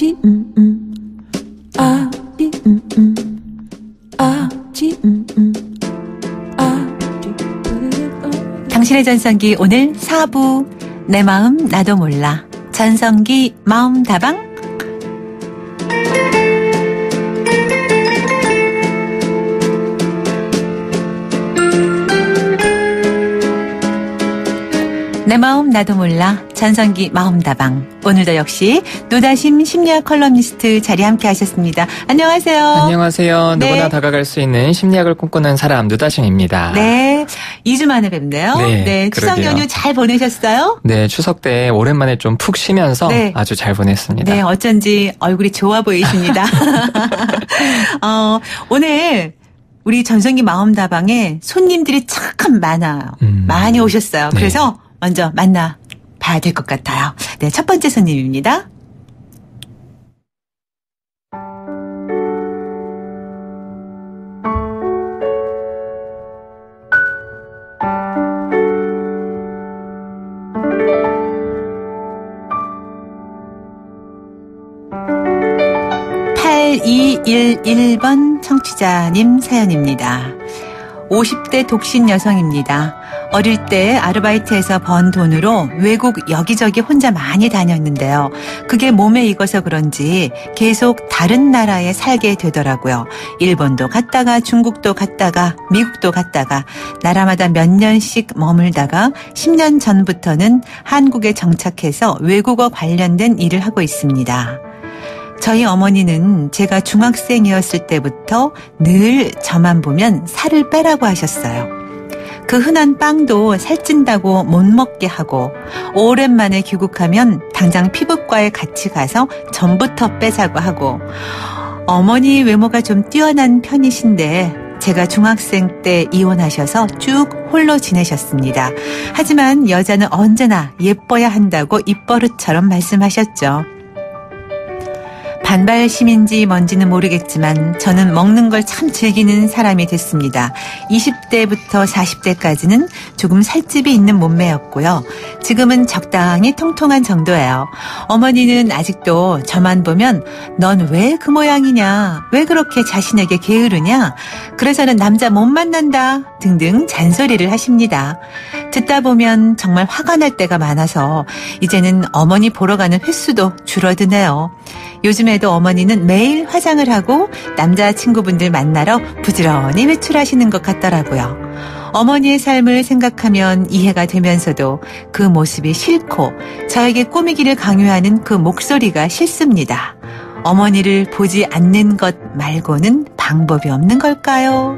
아지 아지 아지 당신의 전성기 오늘 4부 내 마음 나도 몰라 전성기 마음다방. 내 마음 나도 몰라 전성기 마음다방. 오늘도 역시 노다심 심리학 컬럼니스트 자리 함께 하셨습니다. 안녕하세요. 안녕하세요. 네. 누구나 다가갈 수 있는 심리학을 꿈꾸는 사람 노다심입니다. 네, 2주 만에 뵙네요. 네, 추석 그러게요. 연휴 잘 보내셨어요? 네, 추석 때 오랜만에 좀 푹 쉬면서 네. 아주 잘 보냈습니다. 네, 어쩐지 얼굴이 좋아 보이십니다. 오늘 우리 전성기 마음다방에 손님들이 참 많아요. 많이 오셨어요. 네. 그래서 먼저 만나 봐야 될 것 같아요. 네, 첫 번째 손님입니다. (8211번) 청취자님 사연입니다. 50대 독신 여성입니다. 어릴 때 아르바이트해서 번 돈으로 외국 여기저기 혼자 많이 다녔는데요. 그게 몸에 익어서 그런지 계속 다른 나라에 살게 되더라고요. 일본도 갔다가 중국도 갔다가 미국도 갔다가 나라마다 몇 년씩 머물다가 10년 전부터는 한국에 정착해서 외국어 관련된 일을 하고 있습니다. 저희 어머니는 제가 중학생이었을 때부터 늘 저만 보면 살을 빼라고 하셨어요. 그 흔한 빵도 살찐다고 못 먹게 하고 오랜만에 귀국하면 당장 피부과에 같이 가서 전부터 빼자고 하고 어머니 외모가 좀 뛰어난 편이신데 제가 중학생 때 이혼하셔서 쭉 홀로 지내셨습니다. 하지만 여자는 언제나 예뻐야 한다고 입버릇처럼 말씀하셨죠. 반발심인지 뭔지는 모르겠지만 저는 먹는 걸 참 즐기는 사람이 됐습니다. 20대부터 40대까지는 조금 살집이 있는 몸매였고요. 지금은 적당히 통통한 정도예요. 어머니는 아직도 저만 보면 넌 왜 그 모양이냐? 왜 그렇게 자신에게 게으르냐? 그래서는 남자 못 만난다 등등 잔소리를 하십니다. 듣다 보면 정말 화가 날 때가 많아서 이제는 어머니 보러 가는 횟수도 줄어드네요. 요즘에도 어머니는 매일 화장을 하고 남자친구분들 만나러 부지런히 외출하시는 것 같더라고요. 어머니의 삶을 생각하면 이해가 되면서도 그 모습이 싫고 저에게 꾸미기를 강요하는 그 목소리가 싫습니다. 어머니를 보지 않는 것 말고는 방법이 없는 걸까요?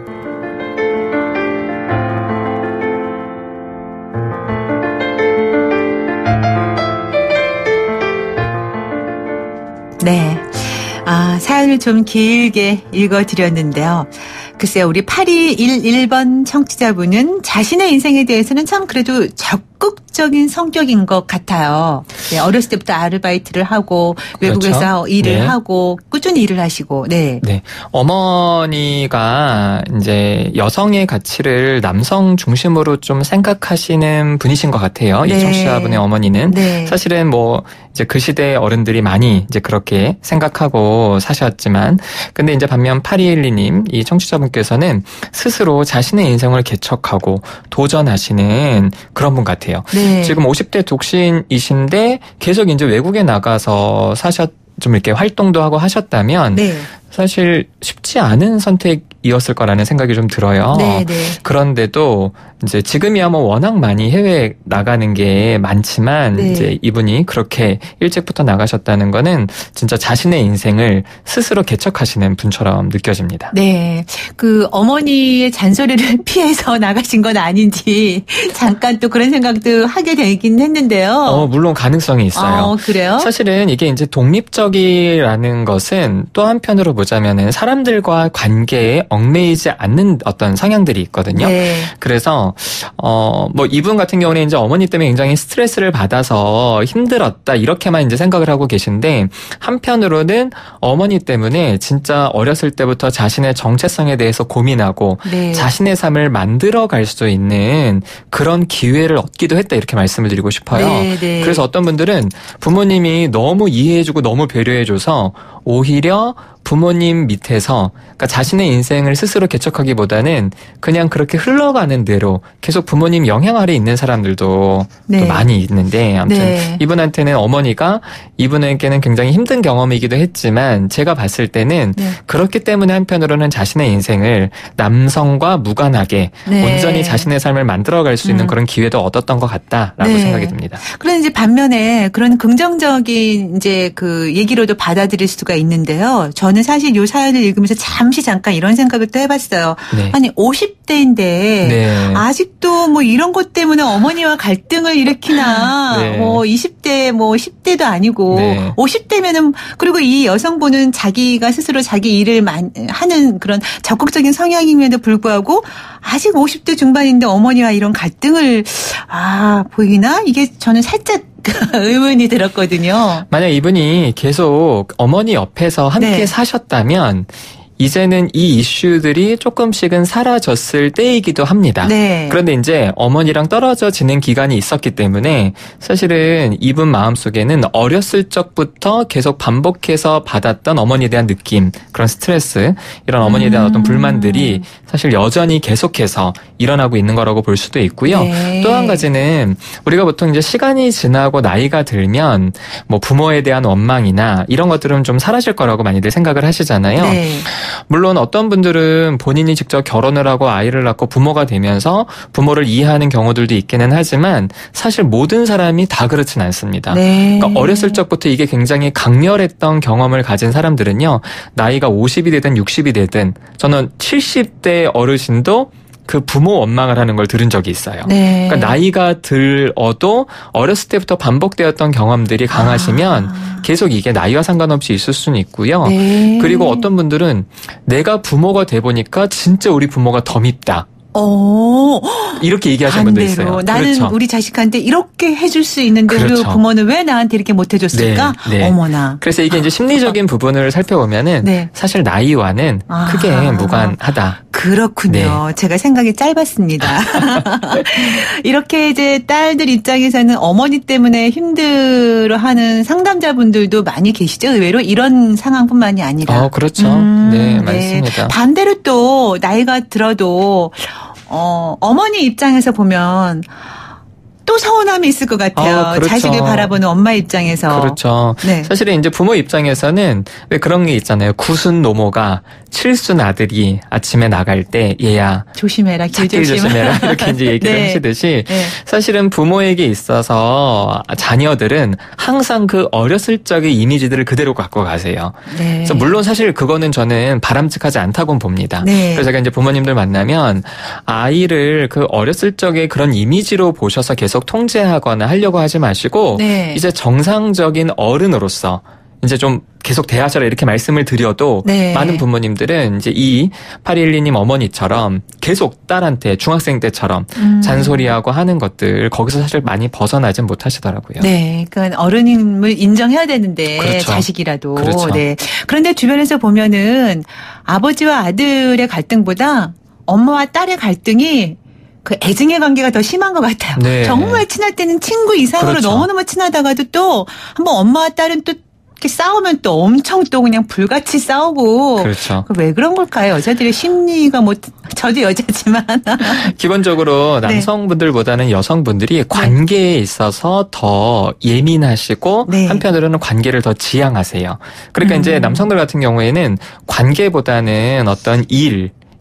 네. 사연을 좀 길게 읽어드렸는데요. 글쎄요, 우리 8211번 청취자분은 자신의 인생에 대해서는 참 그래도 적극적인 성격인 것 같아요. 네, 어렸을 때부터 아르바이트를 하고 외국에서 그렇죠. 일을 네. 하고 꾸준히 일을 하시고, 네. 네. 어머니가 이제 여성의 가치를 남성 중심으로 좀 생각하시는 분이신 것 같아요. 네. 이 청취자분의 어머니는. 네. 사실은 뭐 이제 그 시대 어른들이 많이 이제 그렇게 생각하고 사셨지만, 근데 이제 반면 8212님 이 청취자분께서는 스스로 자신의 인생을 개척하고 도전하시는 그런 분 같아요. 네. 지금 50대 독신이신데 계속 이제 외국에 나가서 좀 이렇게 활동도 하고 하셨다면 네. 사실 쉽지 않은 선택이었을 거라는 생각이 좀 들어요. 네, 네. 그런데도 이제 지금이야 뭐 워낙 많이 해외 나가는 게 많지만 네. 이제 이분이 그렇게 일찍부터 나가셨다는 거는 진짜 자신의 인생을 스스로 개척하시는 분처럼 느껴집니다. 네. 그 어머니의 잔소리를 피해서 나가신 건 아닌지 잠깐 또 그런 생각도 하게 되긴 했는데요. 물론 가능성이 있어요. 그래요? 사실은 이게 이제 독립적이라는 것은 또 한편으로 보자면은 사람들과 관계에 얽매이지 않는 어떤 성향들이 있거든요. 네. 그래서 뭐 이분 같은 경우는 이제 어머니 때문에 굉장히 스트레스를 받아서 힘들었다 이렇게만 이제 생각을 하고 계신데, 한편으로는 어머니 때문에 진짜 어렸을 때부터 자신의 정체성에 대해서 고민하고 네. 자신의 삶을 만들어갈 수 있는 그런 기회를 얻기도 했다 이렇게 말씀을 드리고 싶어요. 네, 네. 그래서 어떤 분들은 부모님이 너무 이해해주고 너무 배려해줘서 오히려 부모님 밑에서, 그러니까 자신의 인생을 스스로 개척하기보다는 그냥 그렇게 흘러가는 대로 계속 부모님 영향 아래 있는 사람들도 네. 또 많이 있는데, 아무튼 네. 이분한테는 어머니가 이분에게는 굉장히 힘든 경험이기도 했지만 제가 봤을 때는 네. 그렇기 때문에 한편으로는 자신의 인생을 남성과 무관하게 네. 온전히 자신의 삶을 만들어갈 수 있는 그런 기회도 얻었던 것 같다라고 네. 생각이 듭니다. 그런데 이제 반면에 그런 긍정적인 이제 그 얘기로도 받아들일 수가 있는데요. 저는 사실 이 사연을 읽으면서 잠깐 이런 생각을 또 해봤어요. 네. 아니 50대인데 네. 아직도 뭐 이런 것 때문에 어머니와 갈등을 일으키나. 네. 뭐 20대 뭐 10대도 아니고 네. 50대면은, 그리고 이 여성분은 자기가 스스로 자기 일을 하는 그런 적극적인 성향임에도 불구하고 아직 50대 중반인데 어머니와 이런 갈등을 보이나? 이게 저는 살짝 의문이 들었거든요. 만약 이분이 계속 어머니 옆에서 함께 네. 사셨다면 이제는 이 이슈들이 조금씩은 사라졌을 때이기도 합니다. 네. 그런데 이제 어머니랑 떨어져 지낸 기간이 있었기 때문에 사실은 이분 마음속에는 어렸을 적부터 계속 반복해서 받았던 어머니에 대한 느낌, 그런 스트레스, 이런 어머니에 대한 어떤 불만들이 사실 여전히 계속해서 일어나고 있는 거라고 볼 수도 있고요. 네. 또 한 가지는 우리가 보통 이제 시간이 지나고 나이가 들면 뭐 부모에 대한 원망이나 이런 것들은 좀 사라질 거라고 많이들 생각을 하시잖아요. 네. 물론 어떤 분들은 본인이 직접 결혼을 하고 아이를 낳고 부모가 되면서 부모를 이해하는 경우들도 있기는 하지만 사실 모든 사람이 다 그렇진 않습니다. 네. 그러니까 어렸을 적부터 이게 굉장히 강렬했던 경험을 가진 사람들은요, 나이가 50이 되든 60이 되든, 저는 70대 어르신도 그 부모 원망을 하는 걸 들은 적이 있어요. 네. 그러니까 나이가 들어도 어렸을 때부터 반복되었던 경험들이 강하시면 계속 이게 나이와 상관없이 있을 수는 있고요. 네. 그리고 어떤 분들은 내가 부모가 돼 보니까 진짜 우리 부모가 더 밉다. 이렇게 얘기하시는 분도 있어요. 나는 그렇죠. 우리 자식한테 이렇게 해줄 수 있는데 그렇죠. 우리 부모는 왜 나한테 이렇게 못 해줬을까? 네, 네. 어머나. 그래서 이게 이제 심리적인 부분을 살펴보면은 네. 사실 나이와는 크게 무관하다. 그렇군요. 네. 제가 생각이 짧았습니다. 이렇게 이제 딸들 입장에서는 어머니 때문에 힘들어하는 상담자분들도 많이 계시죠. 의외로 이런 상황뿐만이 아니라. 그렇죠. 네, 맞습니다. 반대로 또 나이가 들어도 어머니 입장에서 보면 또 서운함이 있을 것 같아요. 그렇죠. 자식을 바라보는 엄마 입장에서. 그렇죠. 네. 사실은 이제 부모 입장에서는 왜 그런 게 있잖아요. 구순 노모가 칠순 아들이 아침에 나갈 때 얘야 조심해라, 길 조심해라 이렇게 이제 얘기를 네. 하시듯이 네. 사실은 부모에게 있어서 자녀들은 항상 그 어렸을 적의 이미지들을 그대로 갖고 가세요. 네. 그래서 물론 사실 그거는 저는 바람직하지 않다고는 봅니다. 네. 그래서 제가 이제 부모님들 만나면 아이를 그 어렸을 적의 그런 이미지로 보셔서 계속 통제하거나 하려고 하지 마시고 네. 이제 정상적인 어른으로서 이제 좀 계속 대하셔라 이렇게 말씀을 드려도 네. 많은 부모님들은 이제 이 8212님 어머니처럼 계속 딸한테 중학생 때처럼 잔소리하고 하는 것들 거기서 사실 많이 벗어나진 못하시더라고요. 네, 그러니까 어른임을 인정해야 되는데 그렇죠. 자식이라도. 그렇죠. 네. 그런데 주변에서 보면은 아버지와 아들의 갈등보다 엄마와 딸의 갈등이 그 애증의 관계가 더 심한 것 같아요. 네. 정말 친할 때는 친구 이상으로 그렇죠. 너무너무 친하다가도 또 한번 엄마와 딸은 또 이렇게 싸우면 또 엄청 또 그냥 불같이 싸우고. 그렇죠. 왜 그런 걸까요? 여자들의 심리가 뭐 저도 여자지만. 기본적으로 남성분들보다는 여성분들이 관계에 있어서 더 예민하시고 네. 한편으로는 관계를 더 지향하세요. 그러니까 이제 남성들 같은 경우에는 관계보다는 어떤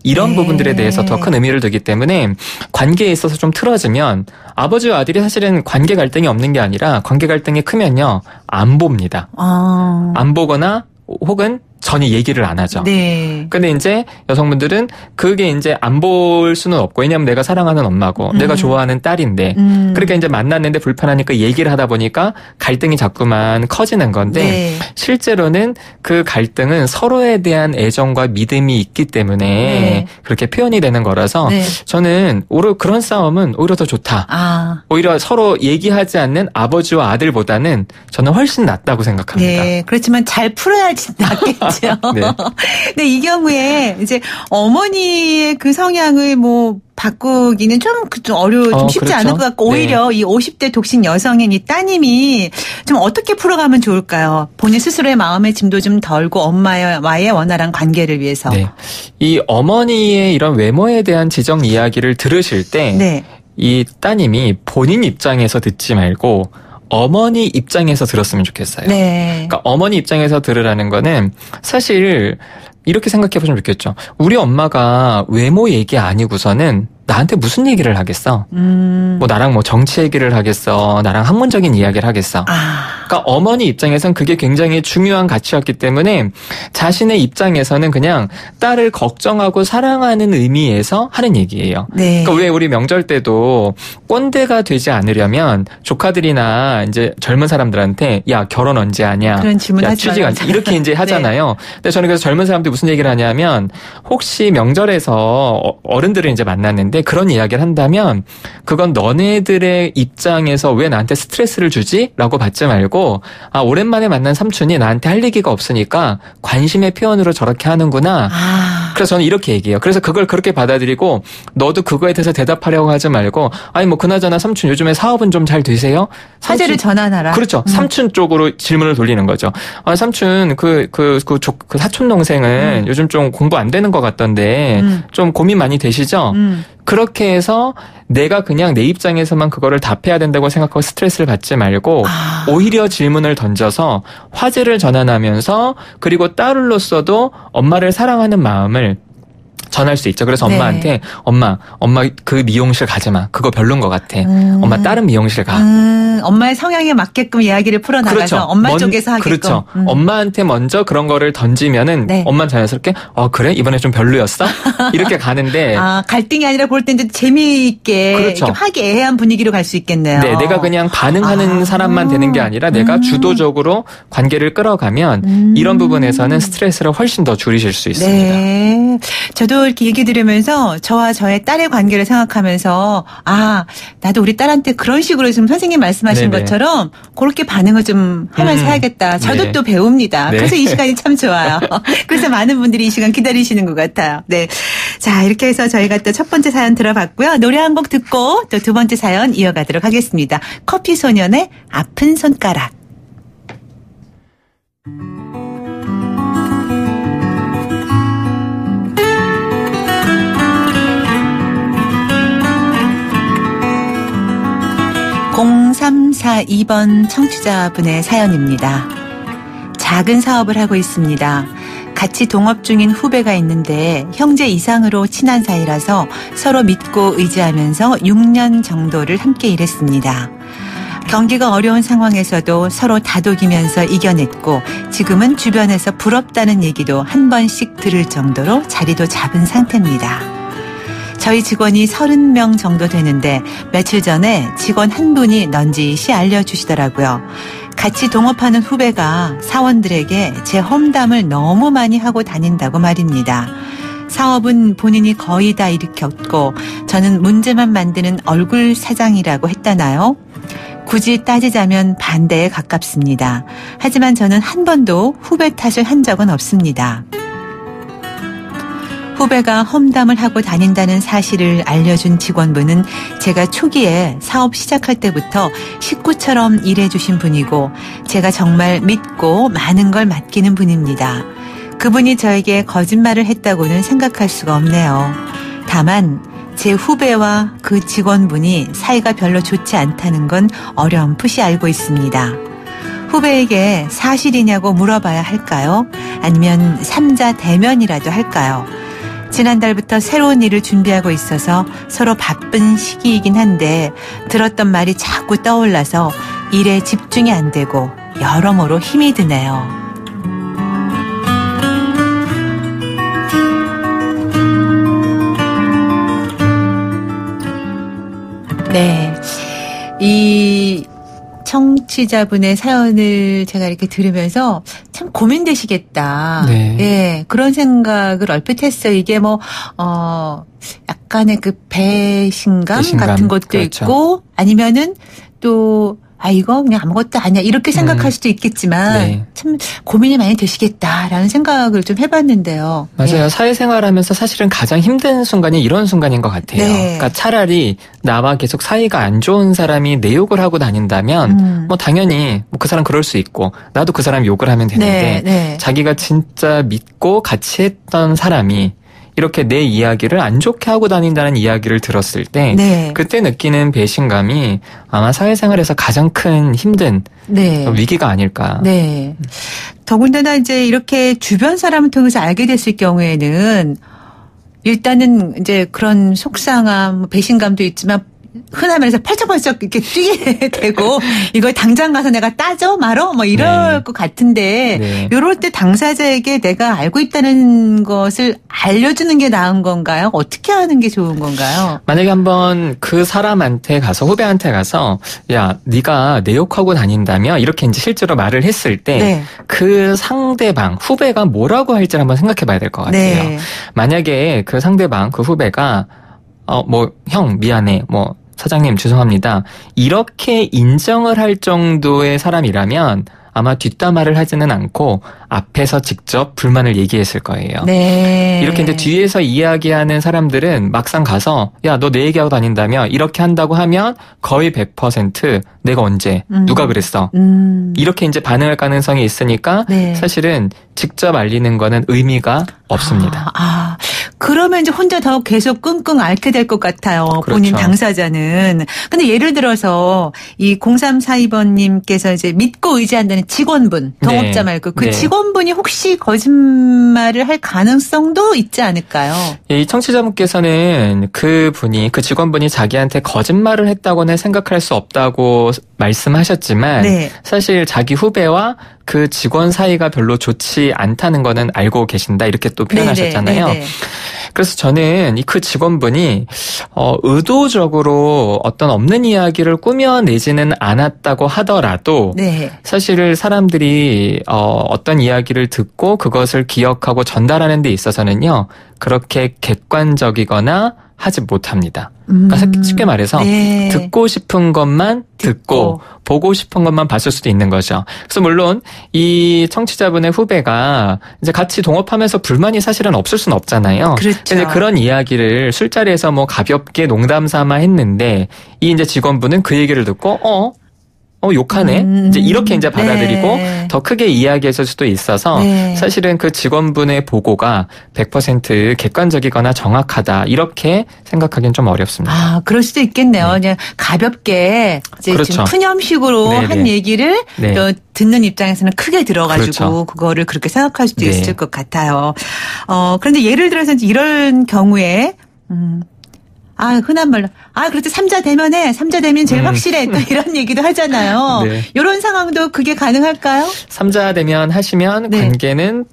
이런 네. 부분들에 대해서 더 큰 의미를 두기 때문에 관계에 있어서 좀 틀어지면 아버지와 아들이 사실은 관계 갈등이 없는 게 아니라 관계 갈등이 크면요 안 봅니다. 안 보거나 혹은 전혀 얘기를 안 하죠. 네. 근데 이제 여성분들은 그게 이제 안 볼 수는 없고, 왜냐면 내가 사랑하는 엄마고 내가 좋아하는 딸인데 그러니까 이제 만났는데 불편하니까 얘기를 하다 보니까 갈등이 자꾸만 커지는 건데 네. 실제로는 그 갈등은 서로에 대한 애정과 믿음이 있기 때문에 네. 그렇게 표현이 되는 거라서 네. 저는 오히려 그런 싸움은 오히려 더 좋다. 아. 오히려 서로 얘기하지 않는 아버지와 아들보다는 저는 훨씬 낫다고 생각합니다. 네. 그렇지만 잘 풀어야지 낫겠죠. 네. 근데 이 경우에 이제 어머니의 그 성향을 뭐 바꾸기는 좀 쉽지 그렇죠. 않을 것 같고 오히려 네. 이 50대 독신 여성인 이 따님이 좀 어떻게 풀어가면 좋을까요? 본인 스스로의 마음의 짐도 좀 덜고 엄마와의 원활한 관계를 위해서. 네. 이 어머니의 이런 외모에 대한 지적 이야기를 들으실 때 네. 이 따님이 본인 입장에서 듣지 말고 어머니 입장에서 들었으면 좋겠어요. 네. 그러니까 어머니 입장에서 들으라는 거는 사실 이렇게 생각해 보시면 좋겠죠. 우리 엄마가 외모 얘기 아니고서는 나한테 무슨 얘기를 하겠어? 뭐 나랑 뭐 정치 얘기를 하겠어? 나랑 학문적인 이야기를 하겠어? 그러니까 어머니 입장에선 그게 굉장히 중요한 가치였기 때문에 자신의 입장에서는 그냥 딸을 걱정하고 사랑하는 의미에서 하는 얘기예요. 네. 그러니까 왜 우리 명절 때도 꼰대가 되지 않으려면 조카들이나 이제 젊은 사람들한테 야 결혼 언제 하냐? 그런 질문 야 하지 취직 말아요. 이렇게 이제 하잖아요. 네. 근데 저는 그래서 젊은 사람들이 무슨 얘기를 하냐면 혹시 명절에서 어른들을 이제 만났는데 그런 이야기를 한다면 그건 너네들의 입장에서 왜 나한테 스트레스를 주지? 라고 받지 말고 오랜만에 만난 삼촌이 나한테 할 얘기가 없으니까 관심의 표현으로 저렇게 하는구나. 그래서 저는 이렇게 얘기해요. 그래서 그걸 그렇게 받아들이고 너도 그거에 대해서 대답하려고 하지 말고 아니 뭐 그나저나 삼촌 요즘에 사업은 좀 잘 되세요? 화제를 전환하라. 그렇죠. 삼촌 쪽으로 질문을 돌리는 거죠. 삼촌 그 사촌 동생은 요즘 좀 공부 안 되는 것 같던데 좀 고민 많이 되시죠? 그렇게 해서 내가 그냥 내 입장에서만 그거를 답해야 된다고 생각하고 스트레스를 받지 말고 오히려 질문을 던져서 화제를 전환하면서 그리고 딸로서도 엄마를 사랑하는 마음을 전할 수 있죠. 그래서 엄마한테 엄마 그 미용실 가지 마. 그거 별론 것 같아. 엄마 다른 미용실 가. 엄마의 성향에 맞게끔 이야기를 풀어나가서 그렇죠. 엄마 쪽에서 하게끔. 그렇죠. 엄마한테 먼저 그런 거를 던지면은 네. 엄마는 자연스럽게 그래? 이번에 좀 별로였어? 이렇게 가는데 갈등이 아니라 볼 때 이제 재미있게 그렇죠. 이렇게 화기애애한 분위기로 갈 수 있겠네요. 네, 내가 그냥 반응하는 사람만 되는 게 아니라 내가 주도적으로 관계를 끌어가면 이런 부분에서는 스트레스를 훨씬 더 줄이실 수 있습니다. 네. 저도 이렇게 얘기 들으면서 저와 저의 딸의 관계를 생각하면서 나도 우리 딸한테 그런 식으로 지금 선생님 말씀하신 네네. 것처럼 그렇게 반응을 좀 하면서 해야겠다. 저도 네. 또 배웁니다. 네. 그래서 이 시간이 참 좋아요. 그래서 많은 분들이 이 시간 기다리시는 것 같아요. 네. 자, 이렇게 해서 저희가 또 첫 번째 사연 들어봤고요. 노래 한 곡 듣고 또 두 번째 사연 이어가도록 하겠습니다. 커피소년의 아픈 손가락. (0342번) 청취자분의 사연입니다. 작은 사업을 하고 있습니다. 같이 동업 중인 후배가 있는데 형제 이상으로 친한 사이라서 서로 믿고 의지하면서 6년 정도를 함께 일했습니다. 경기가 어려운 상황에서도 서로 다독이면서 이겨냈고 지금은 주변에서 부럽다는 얘기도 한 번씩 들을 정도로 자리도 잡은 상태입니다. 저희 직원이 30명 정도 되는데 며칠 전에 직원 한 분이 넌지시 알려주시더라고요. 같이 동업하는 후배가 사원들에게 제 험담을 너무 많이 하고 다닌다고 말입니다. 사업은 본인이 거의 다 일으켰고 저는 문제만 만드는 얼굴 사장이라고 했다나요? 굳이 따지자면 반대에 가깝습니다. 하지만 저는 한 번도 후배 탓을 한 적은 없습니다. 후배가 험담을 하고 다닌다는 사실을 알려준 직원분은 제가 초기에 사업 시작할 때부터 식구처럼 일해주신 분이고 제가 정말 믿고 많은 걸 맡기는 분입니다. 그분이 저에게 거짓말을 했다고는 생각할 수가 없네요. 다만 제 후배와 그 직원분이 사이가 별로 좋지 않다는 건 어렴풋이 알고 있습니다. 후배에게 사실이냐고 물어봐야 할까요? 아니면 삼자 대면이라도 할까요? 지난달부터 새로운 일을 준비하고 있어서 서로 바쁜 시기이긴 한데 들었던 말이 자꾸 떠올라서 일에 집중이 안 되고 여러모로 힘이 드네요. 네. 이 청취자분의 사연을 제가 이렇게 들으면서 참 고민되시겠다. 네. 예, 그런 생각을 얼핏 했어요. 이게 약간의 그 배신감 같은 것도 그렇죠. 있고 아니면은 또 이거 그냥 아무것도 아니야. 이렇게 생각할 수도 있겠지만 네. 참 고민이 많이 되시겠다라는 생각을 좀 해봤는데요. 맞아요. 네. 사회생활하면서 사실은 가장 힘든 순간이 이런 순간인 것 같아요. 네. 그러니까 차라리 나와 계속 사이가 안 좋은 사람이 내 욕을 하고 다닌다면 당연히 그 사람 그럴 수 있고 나도 그 사람 욕을 하면 되는데 네. 자기가 진짜 믿고 같이 했던 사람이 이렇게 내 이야기를 안 좋게 하고 다닌다는 이야기를 들었을 때 네. 그때 느끼는 배신감이 아마 사회생활에서 가장 큰 힘든 네. 위기가 아닐까. 네. 더군다나 이제 이렇게 주변 사람을 통해서 알게 됐을 경우에는 일단은 이제 그런 속상함, 배신감도 있지만 흔한 말해서 펄쩍펄쩍 이렇게 뛰게 되고 이걸 당장 가서 내가 따져 말어 이럴 네. 것 같은데 네. 이럴 때 당사자에게 내가 알고 있다는 것을 알려주는 게 나은 건가요? 어떻게 하는 게 좋은 건가요? 만약에 한번 그 사람한테 가서 후배한테 가서 야 네가 내 욕하고 다닌다며 이렇게 이제 실제로 말을 했을 때 그 상대방 후배가 뭐라고 할지를 한번 생각해 봐야 될 것 같아요. 네. 만약에 그 상대방 그 후배가 형 미안해 사장님 죄송합니다. 이렇게 인정을 할 정도의 사람이라면 아마 뒷담화를 하지는 않고 앞에서 직접 불만을 얘기했을 거예요. 네. 이렇게 이제 뒤에서 이야기하는 사람들은 막상 가서 야, 너 내 얘기하고 다닌다며 이렇게 한다고 하면 거의 100% 내가 언제 누가 그랬어? 이렇게 이제 반응할 가능성이 있으니까 네. 사실은 직접 알리는 거는 의미가 없습니다. 그러면 이제 혼자 더 계속 끙끙 앓게 될 것 같아요. 그렇죠. 본인 당사자는. 근데 예를 들어서 이 0342번님께서 이제 믿고 의지한다는 직원분, 동업자 말고 그 직원분이 혹시 거짓말을 할 가능성도 있지 않을까요? 이 청취자분께서는 그 직원분이 자기한테 거짓말을 했다고는 생각할 수 없다고 말씀하셨지만 사실 자기 후배와 그 직원 사이가 별로 좋지 않다는 거는 알고 계신다 이렇게 또 표현하셨잖아요. 그래서 저는 그 직원분이 의도적으로 어떤 없는 이야기를 꾸며내지는 않았다고 하더라도 사실은 사람들이 어떤 이야기를 듣고 그것을 기억하고 전달하는 데 있어서는요. 그렇게 객관적이거나 하지 못합니다. 그러니까 쉽게 말해서 듣고 싶은 것만 듣고 보고 싶은 것만 봤을 수도 있는 거죠. 그래서 물론 이 청취자분의 후배가 이제 같이 동업하면서 불만이 사실은 없을 수는 없잖아요. 그렇죠. 근데 그런 이야기를 술자리에서 가볍게 농담 삼아 했는데 이 이제 직원분은 그 얘기를 듣고 욕하네. 이제 이렇게 이제 받아들이고 더 크게 이야기했을 수도 있어서 사실은 그 직원분의 보고가 100% 객관적이거나 정확하다 이렇게 생각하기는 좀 어렵습니다. 그럴 수도 있겠네요. 그냥 가볍게 이제 좀 푸념식으로 한 얘기를 듣는 입장에서는 크게 들어가지고 그거를 그렇게 생각할 수도 있을 것 같아요. 그런데 예를 들어서 이런 경우에 흔한 말로 그렇지 삼자 되면 제일 확실해 또 이런 얘기도 하잖아요. 이런 상황도 그게 가능할까요? 삼자 되면 하시면 관계는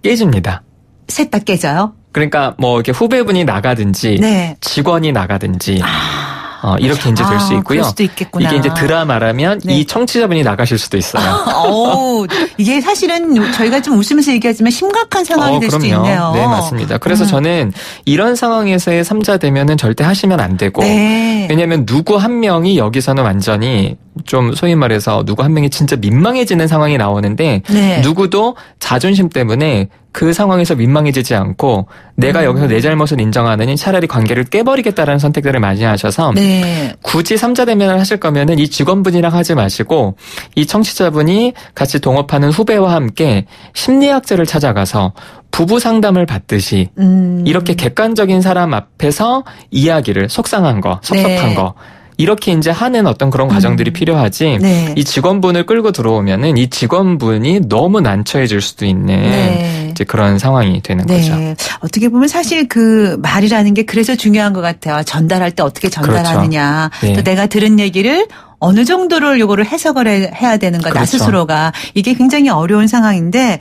깨집니다. 셋 다 깨져요? 그러니까 이렇게 후배분이 나가든지 직원이 나가든지 이렇게 이제 될 수 있고요. 그럴 수도 있겠구나. 이게 이제 드라마라면 이 청취자분이 나가실 수도 있어요. 이게 사실은 저희가 좀 웃으면서 얘기하지만 심각한 상황이 될 수도 있네요. 네, 맞습니다. 그래서 저는 이런 상황에서의 삼자 대면은 절대 하시면 안 되고 왜냐하면 누구 한 명이 여기서는 완전히 좀 소위 말해서 누구 한 명이 진짜 민망해지는 상황이 나오는데 누구도 자존심 때문에 그 상황에서 민망해지지 않고 내가 여기서 내 잘못을 인정하느니 차라리 관계를 깨버리겠다라는 선택들을 많이 하셔서 굳이 삼자 대면을 하실 거면은 이 직원분이랑 하지 마시고 이 청취자분이 같이 동업하는 후배와 함께 심리학자를 찾아가서 부부 상담을 받듯이 이렇게 객관적인 사람 앞에서 이야기를 속상한 거, 섭섭한 거 이렇게 이제 하는 어떤 그런 과정들이 필요하지 이 직원분을 끌고 들어오면은 이 직원분이 너무 난처해질 수도 있는 이제 그런 상황이 되는 거죠. 어떻게 보면 사실 그 말이라는 게 그래서 중요한 것 같아요. 전달할 때 어떻게 전달하느냐. 또 내가 들은 얘기를 어느 정도를 요거를 해석을 해야 되는가 나 스스로가 이게 굉장히 어려운 상황인데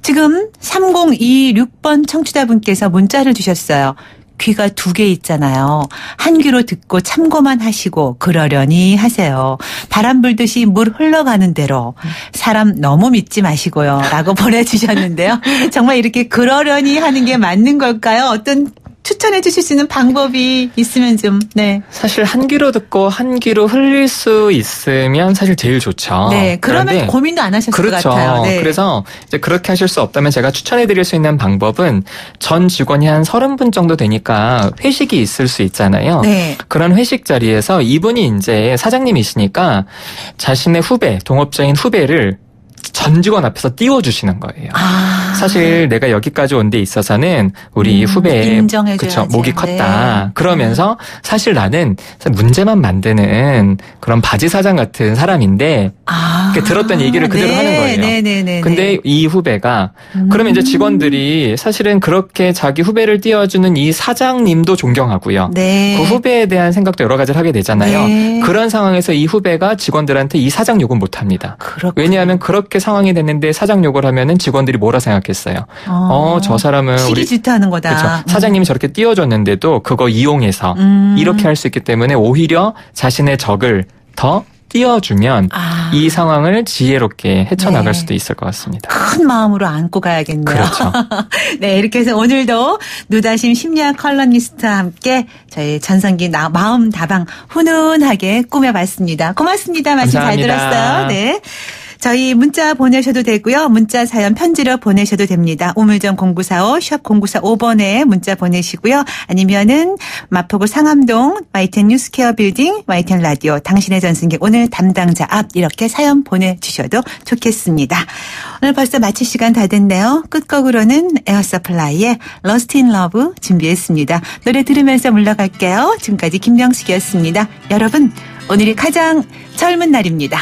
지금 3026번 청취자분께서 문자를 주셨어요. 귀가 2개 있잖아요. 한 귀로 듣고 참고만 하시고 그러려니 하세요. 바람 불듯이 물 흘러가는 대로 사람 너무 믿지 마시고요. 라고 보내주셨는데요. 정말 이렇게 그러려니 하는 게 맞는 걸까요? 어떤 추천해 주실 수 있는 방법이 있으면 좀, 네. 사실 한 귀로 듣고 한 귀로 흘릴 수 있으면 사실 제일 좋죠. 네. 그러면 고민도 안 하셨을 것 같아요. 네. 그래서 이제 그렇게 하실 수 없다면 제가 추천해 드릴 수 있는 방법은 전 직원이 한 30분 정도 되니까 회식이 있을 수 있잖아요. 네. 그런 회식 자리에서 이분이 이제 사장님이시니까 자신의 후배, 동업자인 후배를 전 직원 앞에서 띄워주시는 거예요. 사실 내가 여기까지 온 데 있어서는 우리 후배의 그쵸, 목이 컸다. 네. 그러면서 사실 나는 문제만 만드는 그런 바지 사장 같은 사람인데 들었던 얘기를 그대로 하는 거예요. 네네네. 근데 이 후배가 그러면 이제 직원들이 사실은 그렇게 자기 후배를 띄워주는 이 사장님도 존경하고요. 네. 그 후배에 대한 생각도 여러 가지를 하게 되잖아요. 네. 그런 상황에서 이 후배가 직원들한테 이 사장 욕은 못 합니다. 그렇군요. 왜냐하면 그렇게 상황이 됐는데 사장 욕을 하면은 직원들이 뭐라 생각했어요? 저 사람은 우리 질투하는 거다. 그렇죠. 사장님이 저렇게 띄워줬는데도 그거 이용해서 이렇게 할 수 있기 때문에 오히려 자신의 적을 더 띄워주면 이 상황을 지혜롭게 헤쳐나갈 수도 있을 것 같습니다. 큰 마음으로 안고 가야겠네요. 그렇죠. 네, 이렇게 해서 오늘도 누다심 심리학 컬럼니스트와 함께 저희 전성기 마음 다방 훈훈하게 꾸며봤습니다. 고맙습니다. 말씀 잘 들었어요. 네. 저희 문자 보내셔도 되고요. 문자 사연 편지로 보내셔도 됩니다. 우물정 0945 샵 0945번에 문자 보내시고요. 아니면은 마포구 상암동 YTN 뉴스케어 빌딩 YTN 라디오 당신의 전승기 오늘 담당자 앞 이렇게 사연 보내주셔도 좋겠습니다. 오늘 벌써 마칠 시간 다 됐네요. 끝곡으로는 에어서플라이의 Lost in Love 준비했습니다. 노래 들으면서 물러갈게요. 지금까지 김명숙이었습니다. 여러분 오늘이 가장 젊은 날입니다.